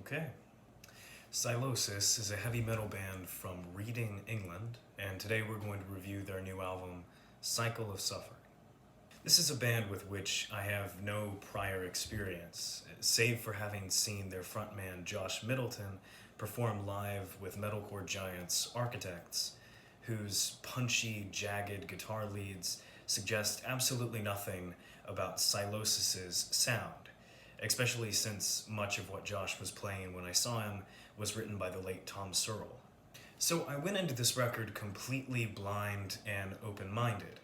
Okay. Sylosis is a heavy metal band from Reading, England, and today we're going to review their new album, Cycle of Suffering. This is a band with which I have no prior experience, save for having seen their frontman Josh Middleton perform live with metalcore giants Architects, whose punchy, jagged guitar leads suggest absolutely nothing about Sylosis' sound, especially since much of what Josh was playing when I saw him was written by the late Tom Searle. So I went into this record completely blind and open-minded,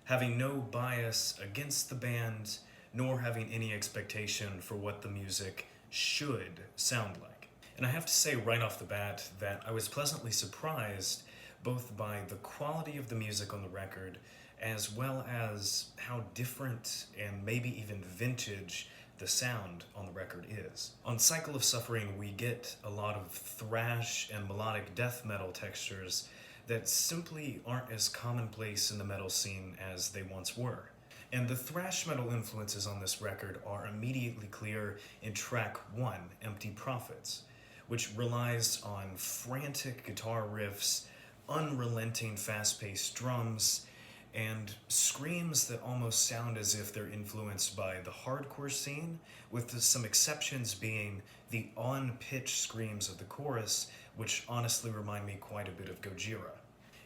having no bias against the band, nor having any expectation for what the music should sound like. And I have to say right off the bat that I was pleasantly surprised both by the quality of the music on the record as well as how different and maybe even vintage the sound on the record is. On Cycle of Suffering, we get a lot of thrash and melodic death metal textures that simply aren't as commonplace in the metal scene as they once were. And the thrash metal influences on this record are immediately clear in track 1, Empty Prophets, which relies on frantic guitar riffs, unrelenting fast-paced drums, and screams that almost sound as if they're influenced by the hardcore scene, with some exceptions being the on-pitch screams of the chorus, which honestly remind me quite a bit of Gojira.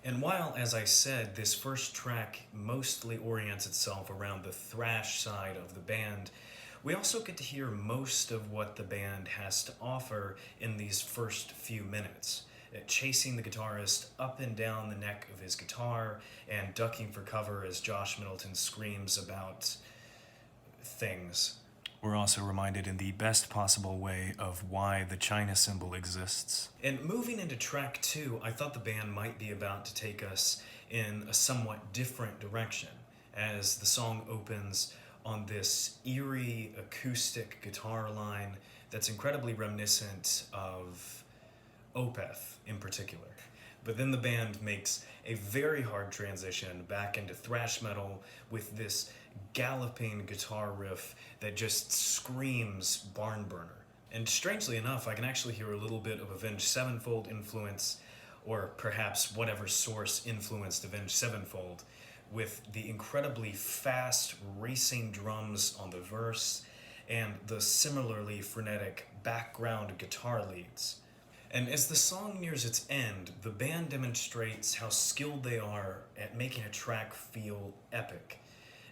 And while, as I said, this first track mostly orients itself around the thrash side of the band, we also get to hear most of what the band has to offer in these first few minutes, chasing the guitarist up and down the neck of his guitar and ducking for cover as Josh Middleton screams about things. We're also reminded in the best possible way of why the China symbol exists. And moving into track 2, I thought the band might be about to take us in a somewhat different direction, as the song opens on this eerie acoustic guitar line that's incredibly reminiscent of Opeth in particular. But then the band makes a very hard transition back into thrash metal with this galloping guitar riff that just screams barn burner. And strangely enough, I can actually hear a little bit of Avenged Sevenfold influence, or perhaps whatever source influenced Avenged Sevenfold, with the incredibly fast racing drums on the verse and the similarly frenetic background guitar leads. And as the song nears its end, the band demonstrates how skilled they are at making a track feel epic,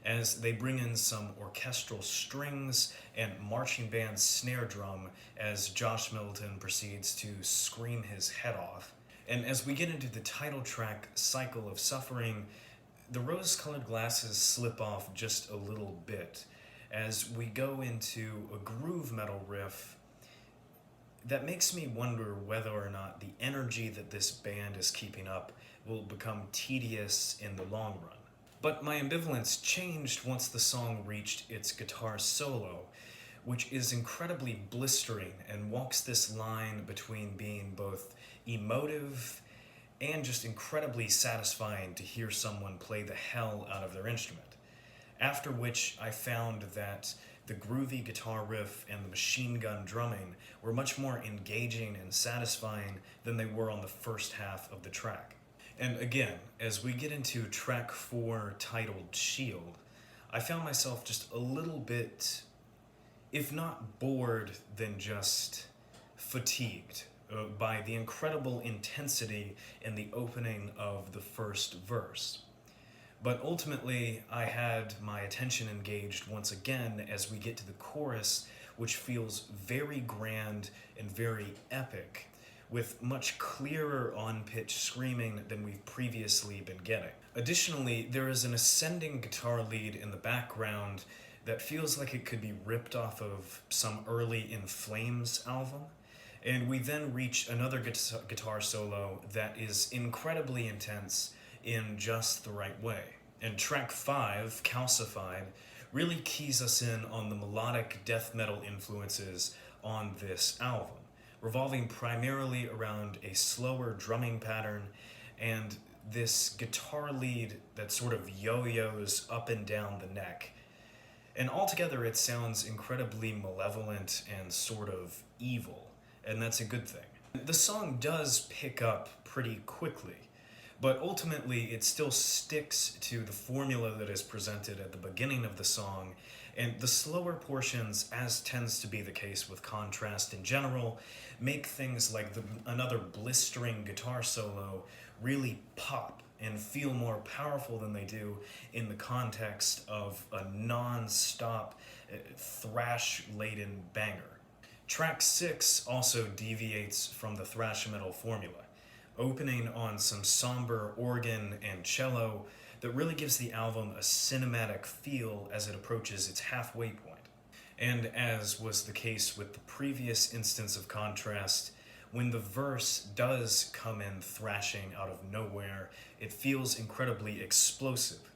as they bring in some orchestral strings and marching band snare drum as Josh Middleton proceeds to scream his head off. And as we get into the title track, Cycle of Suffering, the rose-colored glasses slip off just a little bit as we go into a groove metal riff that makes me wonder whether or not the energy that this band is keeping up will become tedious in the long run. But my ambivalence changed once the song reached its guitar solo, which is incredibly blistering and walks this line between being both emotive and just incredibly satisfying to hear someone play the hell out of their instrument. After which I found that the groovy guitar riff and the machine gun drumming were much more engaging and satisfying than they were on the first half of the track. And again, as we get into track 4 titled Shield, I found myself just a little bit, if not bored, then just fatigued by the incredible intensity in the opening of the first verse. But ultimately, I had my attention engaged once again as we get to the chorus, which feels very grand and very epic, with much clearer on-pitch screaming than we've previously been getting. Additionally, there is an ascending guitar lead in the background that feels like it could be ripped off of some early In Flames album. And we then reach another guitar solo that is incredibly intense in just the right way. And track 5, Calcified, really keys us in on the melodic death metal influences on this album, revolving primarily around a slower drumming pattern and this guitar lead that sort of yo-yos up and down the neck. And altogether it sounds incredibly malevolent and sort of evil. and that's a good thing. The song does pick up pretty quickly, but ultimately it still sticks to the formula that is presented at the beginning of the song, and the slower portions, as tends to be the case with Contrast in general, make things like another blistering guitar solo really pop and feel more powerful than they do in the context of a non-stop thrash-laden banger. Track 6 also deviates from the thrash metal formula, opening on some somber organ and cello that really gives the album a cinematic feel as it approaches its halfway point. And as was the case with the previous instance of Contrast, when the verse does come in thrashing out of nowhere, it feels incredibly explosive.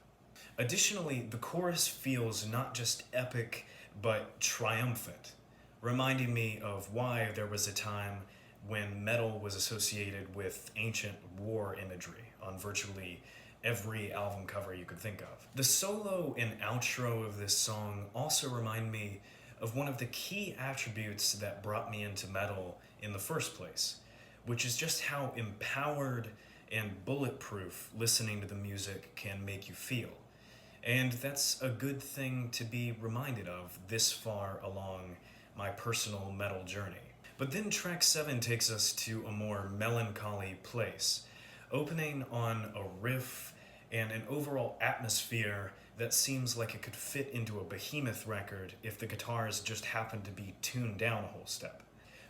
Additionally, the chorus feels not just epic, but triumphant, reminding me of why there was a time when metal was associated with ancient war imagery on virtually every album cover you could think of. The solo and outro of this song also remind me of one of the key attributes that brought me into metal in the first place, which is just how empowered and bulletproof listening to the music can make you feel. And that's a good thing to be reminded of this far along my personal metal journey. But then track 7 takes us to a more melancholy place, opening on a riff and an overall atmosphere that seems like it could fit into a Behemoth record if the guitars just happened to be tuned down a whole step.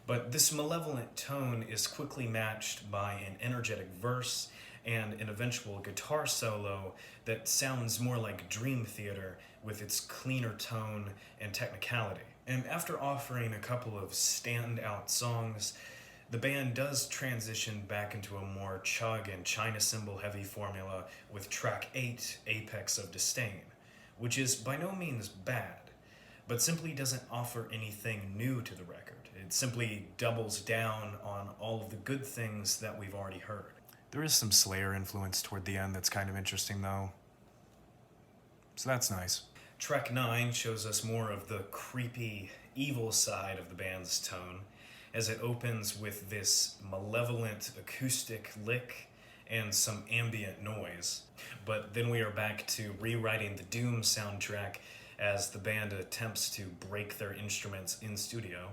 But this malevolent tone is quickly matched by an energetic verse and an eventual guitar solo that sounds more like Dream Theater with its cleaner tone and technicality. And after offering a couple of standout songs, the band does transition back into a more chug and China cymbal heavy formula with track 8, Apex of Disdain, which is by no means bad, but simply doesn't offer anything new to the record. It simply doubles down on all of the good things that we've already heard. There is some Slayer influence toward the end that's kind of interesting though, so that's nice. Track 9 shows us more of the creepy, evil side of the band's tone, as it opens with this malevolent acoustic lick and some ambient noise. But then we are back to rewriting the Doom soundtrack as the band attempts to break their instruments in studio.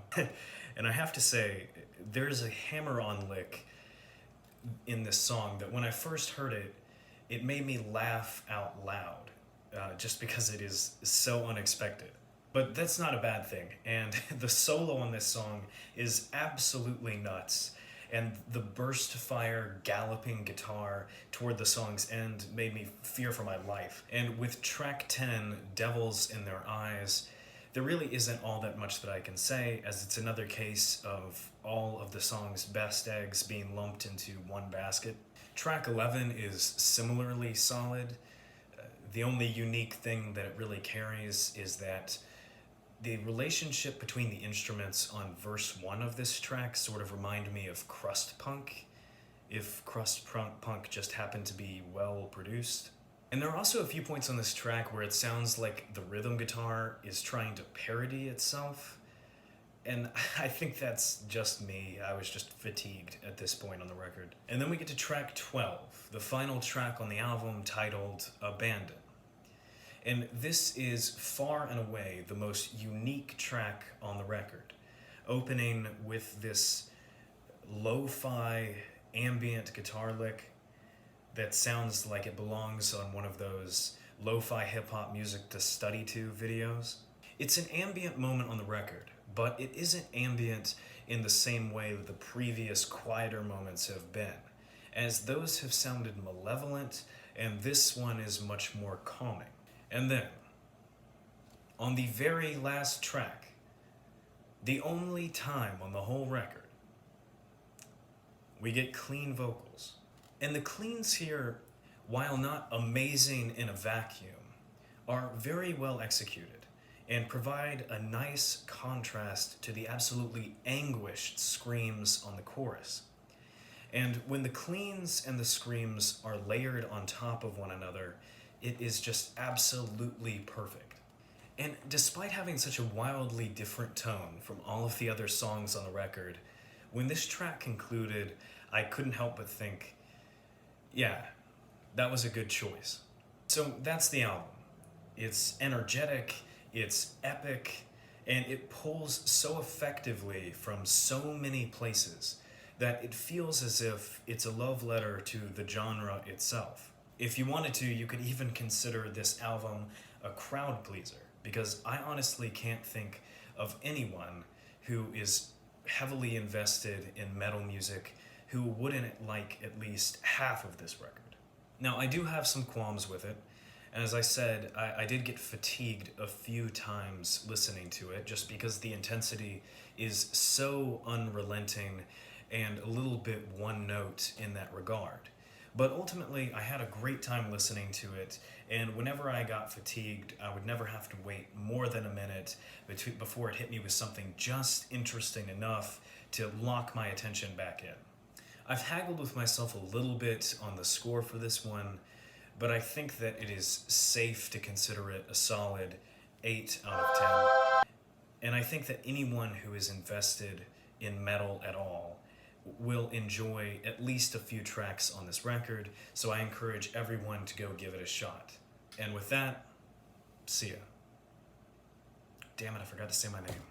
And I have to say, there's a hammer-on lick in this song that when I first heard it, it made me laugh out loud, just because it is so unexpected. But that's not a bad thing, and the solo on this song is absolutely nuts, and the burst fire galloping guitar toward the song's end made me fear for my life. And with track 10, Devils in Their Eyes, there really isn't all that much that I can say, as it's another case of all of the song's best eggs being lumped into one basket. Track 11 is similarly solid. The only unique thing that it really carries is that the relationship between the instruments on verse 1 of this track sort of remind me of crust punk, if crust punk just happened to be well produced. And there are also a few points on this track where it sounds like the rhythm guitar is trying to parody itself, and I think that's just me. I was just fatigued at this point on the record. And then we get to track 12, the final track on the album, titled Abandon. And this is far and away the most unique track on the record, opening with this lo-fi ambient guitar lick that sounds like it belongs on one of those lo-fi hip-hop music to study to videos. It's an ambient moment on the record, but it isn't ambient in the same way that the previous quieter moments have been, as those have sounded malevolent, and this one is much more calming. And then, on the very last track, the only time on the whole record, we get clean vocals. And the cleans here, while not amazing in a vacuum, are very well executed and provide a nice contrast to the absolutely anguished screams on the chorus. And when the cleans and the screams are layered on top of one another, it is just absolutely perfect. And despite having such a wildly different tone from all of the other songs on the record, When this track concluded, I couldn't help but think, yeah, that was a good choice. So that's the album. It's energetic, it's epic, and it pulls so effectively from so many places that it feels as if it's a love letter to the genre itself. If you wanted to, you could even consider this album a crowd pleaser, because I honestly can't think of anyone who is heavily invested in metal music who wouldn't like at least half of this record. Now, I do have some qualms with it, and as I said, I did get fatigued a few times listening to it just because the intensity is so unrelenting and a little bit one note in that regard. But ultimately, I had a great time listening to it, and whenever I got fatigued, I would never have to wait more than a minute before it hit me with something just interesting enough to lock my attention back in. I've haggled with myself a little bit on the score for this one, but I think that it is safe to consider it a solid 8 out of 10. And I think that anyone who is invested in metal at all will enjoy at least a few tracks on this record, so I encourage everyone to go give it a shot. And with that, see ya. Damn it, I forgot to say my name.